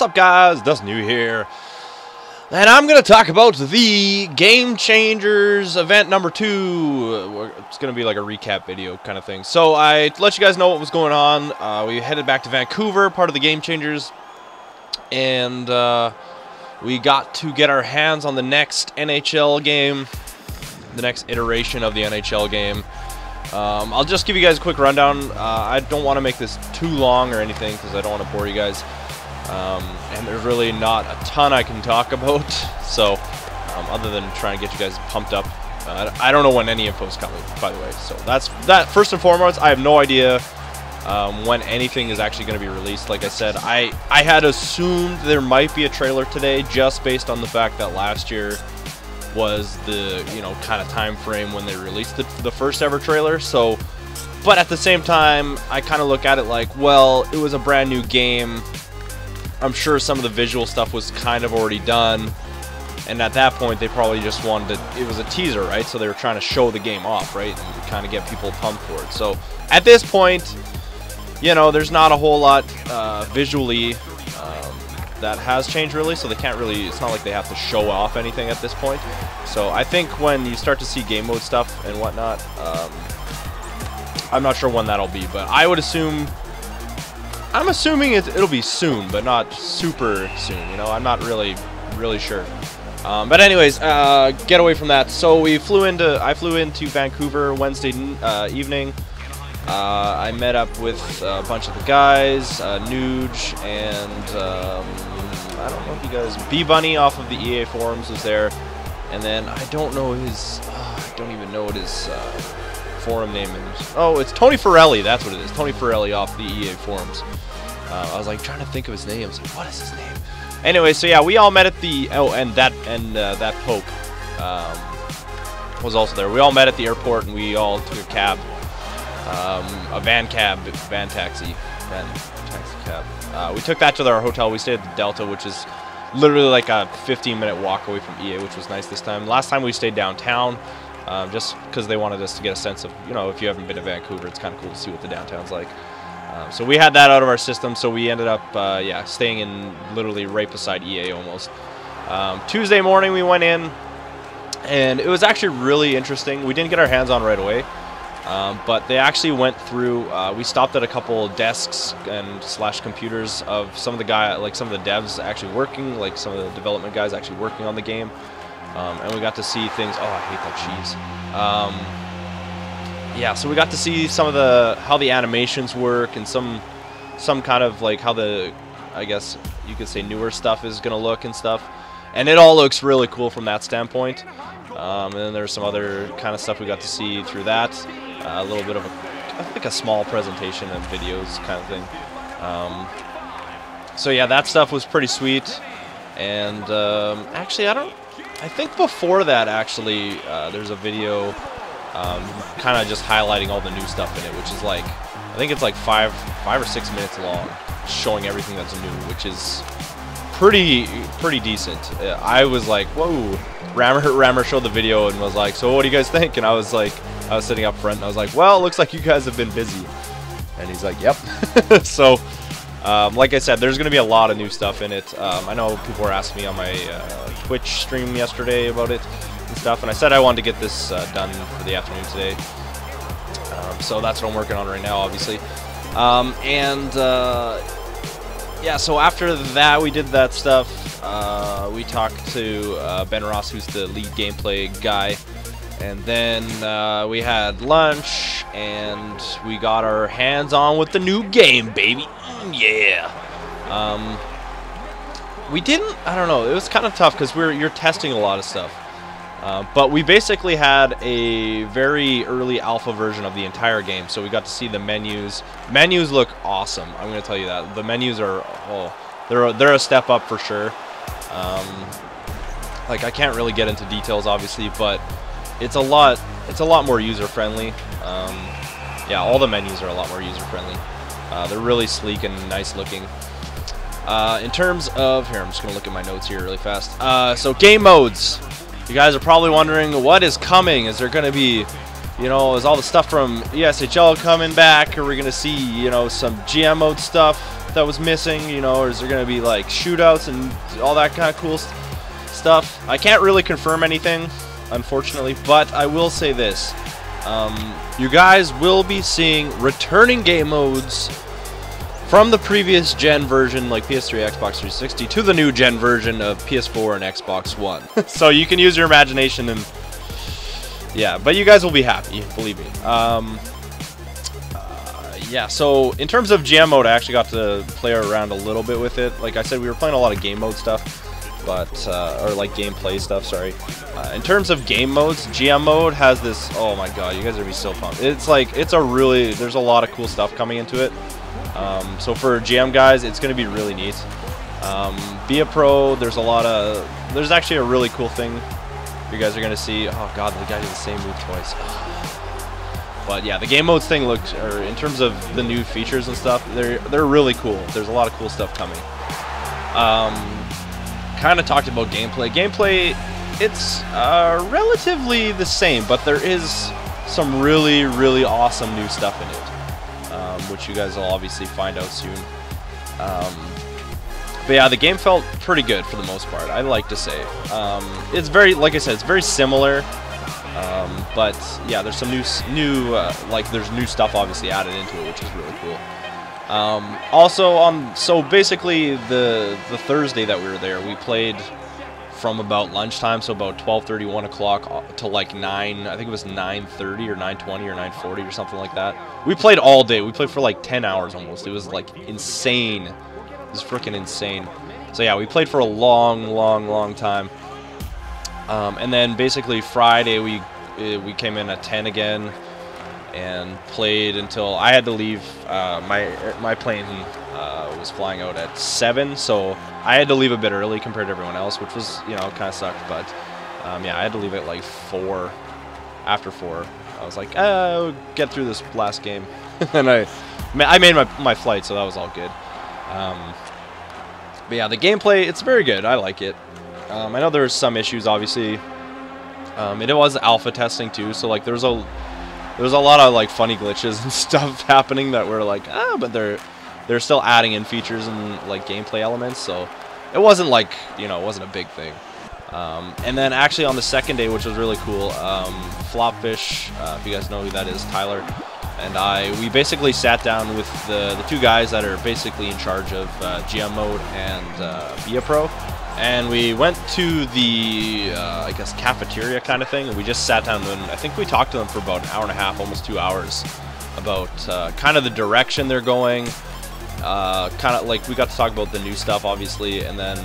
What's up, guys? DustinYewy here, and I'm going to talk about the Game Changers event number 2. It's going to be like a recap video kind of thing. So I let you guys know what was going on. We headed back to Vancouver, part of the Game Changers, and we got to get our hands on the next NHL game, the next iteration of the NHL game. I'll just give you guys a quick rundown. I don't want to make this too long or anything because I don't want to bore you guys. And there's really not a ton I can talk about. So, other than trying to get you guys pumped up, I don't know when any info is coming, by the way. So that's that. First and foremost, I have no idea when anything is actually going to be released. Like I said, I had assumed there might be a trailer today just based on the fact that last year was the kind of time frame when they released the first ever trailer. So, but at the same time, I kind of look at it like, well, it was a brand new game. I'm sure some of the visual stuff was kind of already done, and at that point they probably just wanted to, it was a teaser, right? So they were trying to show the game off, right, and kind of get people pumped for it. So at this point, there's not a whole lot visually that has changed really, so they can't really, it's not like they have to show off anything at this point. So I think when you start to see game mode stuff and whatnot, I'm not sure when that'll be, but I would assume, I'm assuming it'll be soon, but not super soon, I'm not really sure. But anyways, get away from that. So I flew into Vancouver Wednesday evening. I met up with a bunch of the guys, Nuge, and I don't know if you guys, B-Bunny off of the EA forums was there, and then I don't know his, I don't even know what his forum name is. Oh, it's Tony Farrelly, that's what it is, Tony Farrelly off the EA forums. I was like trying to think of his name, I was like, what is his name? Anyway, so yeah, we all met at the, that Pope was also there. We all met at the airport, and we all took a cab. A van taxi cab. We took that to our hotel. We stayed at the Delta, which is literally like a 15-minute walk away from EA, which was nice this time. Last time we stayed downtown, just because they wanted us to get a sense of, if you haven't been to Vancouver, it's kind of cool to see what the downtown's like. So we had that out of our system, so we ended up, staying in literally right beside EA almost. Tuesday morning we went in, and it was actually really interesting. We didn't get our hands on right away. But they actually went through, we stopped at a couple desks and / computers of some of the some of the devs actually working, like some of the development guys actually working on the game. And we got to see things, oh, I hate that cheese. Yeah, so we got to see some of how the animations work and some kind of like how the, I guess you could say, newer stuff is going to look and stuff. And it all looks really cool from that standpoint. And then there's some other kind of stuff we got to see through that. A little bit of I think a small presentation and videos kind of thing. So yeah, that stuff was pretty sweet. And actually, I think before that, actually, there's a video kind of just highlighting all the new stuff in it, which is like, I think it's like 5 or 6 minutes long, showing everything that's new, which is pretty decent. I was like, whoa. Rammer showed the video and was like, so what do you guys think? And I was sitting up front and I was like, well, it looks like you guys have been busy. And he's like, yep. So like I said, there's going to be a lot of new stuff in it. I know people were asking me on my Twitch stream yesterday about it and stuff, and I said I wanted to get this done for the afternoon today. So that's what I'm working on right now, obviously. Yeah, so after that, we did that stuff. We talked to Ben Ross, who's the lead gameplay guy. And then we had lunch, and we got our hands on with the new game, baby. Yeah. We didn't, I don't know, it was kind of tough because you're testing a lot of stuff. But we basically had a very early alpha version of the entire game, so we got to see the menus. Menus look awesome, I'm going to tell you that. The menus are, oh, they're a step up for sure. Like, I can't really get into details, obviously, but it's a lot more user-friendly. Yeah, all the menus are a lot more user-friendly. They're really sleek and nice-looking. In terms of, here, I'm just going to look at my notes here really fast. So, game modes. You guys are probably wondering, what is coming? Is there going to be, is all the stuff from ESHL coming back? Are we going to see, some GM mode stuff? that was missing, you know, or is there going to be like shootouts and all that kind of cool stuff? I can't really confirm anything, unfortunately, but I will say this. You guys will be seeing returning game modes from the previous gen version, like PS3, Xbox 360, to the new gen version of PS4 and Xbox One. So you can use your imagination and yeah, but you guys will be happy, believe me. Yeah, so in terms of GM mode, I actually got to play around a little bit with it. Like I said, we were playing a lot of game mode stuff, but or like gameplay stuff, sorry. In terms of game modes, GM mode has this, oh my god, you guys are gonna be so pumped. It's like, it's a really, there's a lot of cool stuff coming into it. So for GM guys, it's going to be really neat. Be a pro, there's actually a really cool thing you guys are going to see. Oh god, the guy did the same move twice. But yeah, the game modes thing looks, or in terms of the new features and stuff, they're really cool. There's a lot of cool stuff coming. Kind of talked about gameplay. Gameplay, it's relatively the same, but there is some really, really awesome new stuff in it. Which you guys will obviously find out soon. But yeah, the game felt pretty good for the most part, I'd like to say. It's very, like I said, it's very similar. But yeah, there's some there's new stuff obviously added into it, which is really cool. Also, so basically the Thursday that we were there, we played from about lunchtime, so about 12:30, 1 o'clock to like 9, I think it was 9:30 or 9:20 or 9:40 or something like that. We played all day. We played for like 10 hours almost. It was like insane. It was freaking insane. So yeah, we played for a long time. And then basically Friday we came in at 10 again and played until I had to leave. My plane was flying out at 7, so I had to leave a bit early compared to everyone else, which was, you know, kind of sucked. But yeah, I had to leave at like 4. After 4, I was like, I'll get through this last game, and I made my flight, so that was all good. But yeah, the gameplay, it's very good. I like it. I know there's some issues, obviously. It was alpha testing too, so like there's a lot of like funny glitches and stuff happening that were like, but they're still adding in features and like gameplay elements, so it wasn't like, you know, it wasn't a big thing. And then actually on the second day, which was really cool, Flopfish, if you guys know who that is, Tyler, and we basically sat down with the two guys that are basically in charge of GM mode and Be a Pro, and we went to the I guess cafeteria kind of thing, and we just sat down and I think we talked to them for about an hour and a half, almost 2 hours, about kind of the direction they're going. Kind of like we got to talk about the new stuff, obviously, and then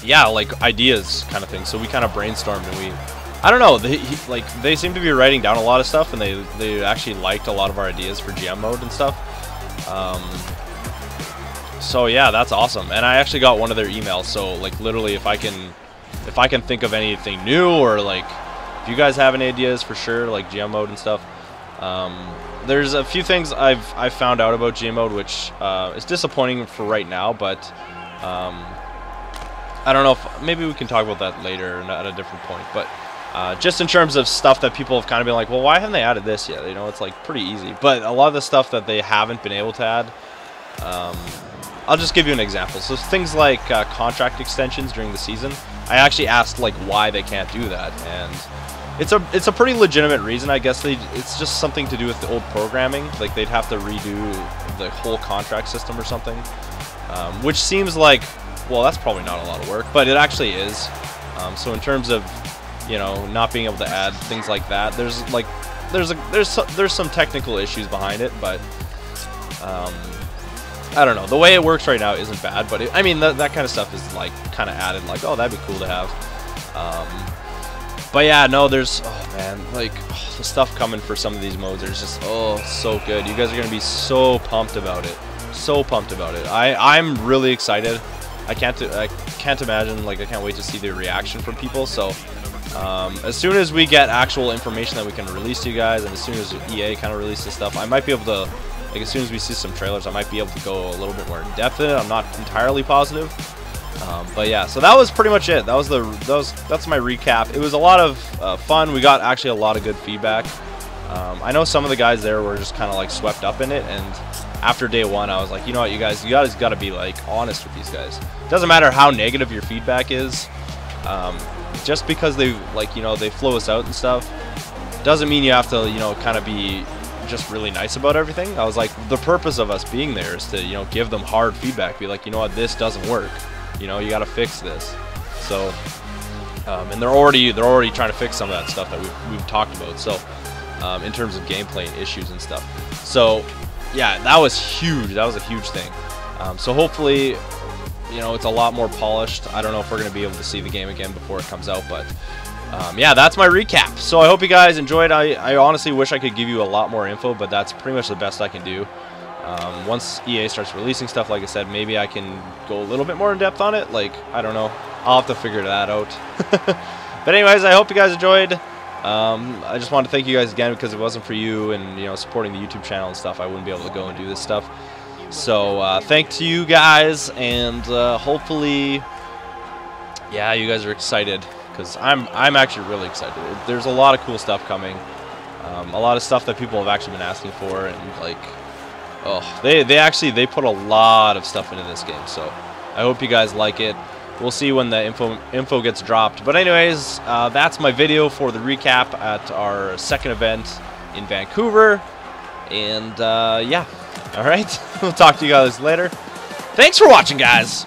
yeah, like ideas kind of thing. So we kind of brainstormed, and I don't know, they seem to be writing down a lot of stuff, and they actually liked a lot of our ideas for GM mode and stuff. So yeah, that's awesome. And I actually got one of their emails, so like literally if I can think of anything new, or like if you guys have any ideas, for sure, like GM mode and stuff. There's a few things I've found out about GM mode, which is disappointing for right now, but I don't know if maybe we can talk about that later at a different point. But just in terms of stuff that people have kind of been like, well, why haven't they added this yet? You know, it's like pretty easy. But a lot of the stuff that they haven't been able to add, I'll just give you an example. So things like contract extensions during the season, I actually asked like why they can't do that, and it's a pretty legitimate reason. I guess it's just something to do with the old programming. Like they'd have to redo the whole contract system or something, which seems like, well, that's probably not a lot of work, but it actually is. So in terms of, you know, not being able to add things like that, there's some technical issues behind it, but I don't know. The way it works right now isn't bad, but I mean that kind of stuff is like kind of added, like, oh, that'd be cool to have. But yeah, no, there's, oh man, like the stuff coming for some of these modes is just, oh, so good. You guys are gonna be so pumped about it, so pumped about it. I'm really excited. I can't imagine, like I can't wait to see the reaction from people. So as soon as we get actual information that we can release to you guys, and as soon as EA kind of releases stuff, I might be able to, like as soon as we see some trailers, I might be able to go a little bit more in depth in it. I'm not entirely positive. But yeah, so that was pretty much it. That's my recap. It was a lot of fun. We got actually a lot of good feedback. I know some of the guys there were just kind of like swept up in it, and after day one, I was like, you know what, you guys got to be like honest with these guys. It doesn't matter how negative your feedback is. Just because they like, you know, they flow us out and stuff, doesn't mean you have to, you know, kind of be just really nice about everything. I was like, the purpose of us being there is to, you know, give them hard feedback. Be like, you know what, this doesn't work. You know, you got to fix this. So, and they're already trying to fix some of that stuff that we've talked about. So, in terms of gameplay and issues and stuff. So, yeah, that was huge. That was a huge thing. So hopefully, you know, it's a lot more polished. I don't know if we're going to be able to see the game again before it comes out, but yeah, that's my recap. So I hope you guys enjoyed. I honestly wish I could give you a lot more info, but that's pretty much the best I can do. Once EA starts releasing stuff, like I said, maybe I can go a little bit more in depth on it. Like, I don't know. I'll have to figure that out. But anyways, I hope you guys enjoyed. I just want to thank you guys again, because if it wasn't for you and, you know, supporting the YouTube channel and stuff, I wouldn't be able to go and do this stuff. So thanks to you guys, and hopefully, yeah, you guys are excited, because I'm actually really excited. There's a lot of cool stuff coming, a lot of stuff that people have actually been asking for, and like, oh, they put a lot of stuff into this game. So I hope you guys like it. We'll see when the info gets dropped. But anyways, that's my video for the recap at our second event in Vancouver. And yeah, all right. We'll talk to you guys later. Thanks for watching, guys.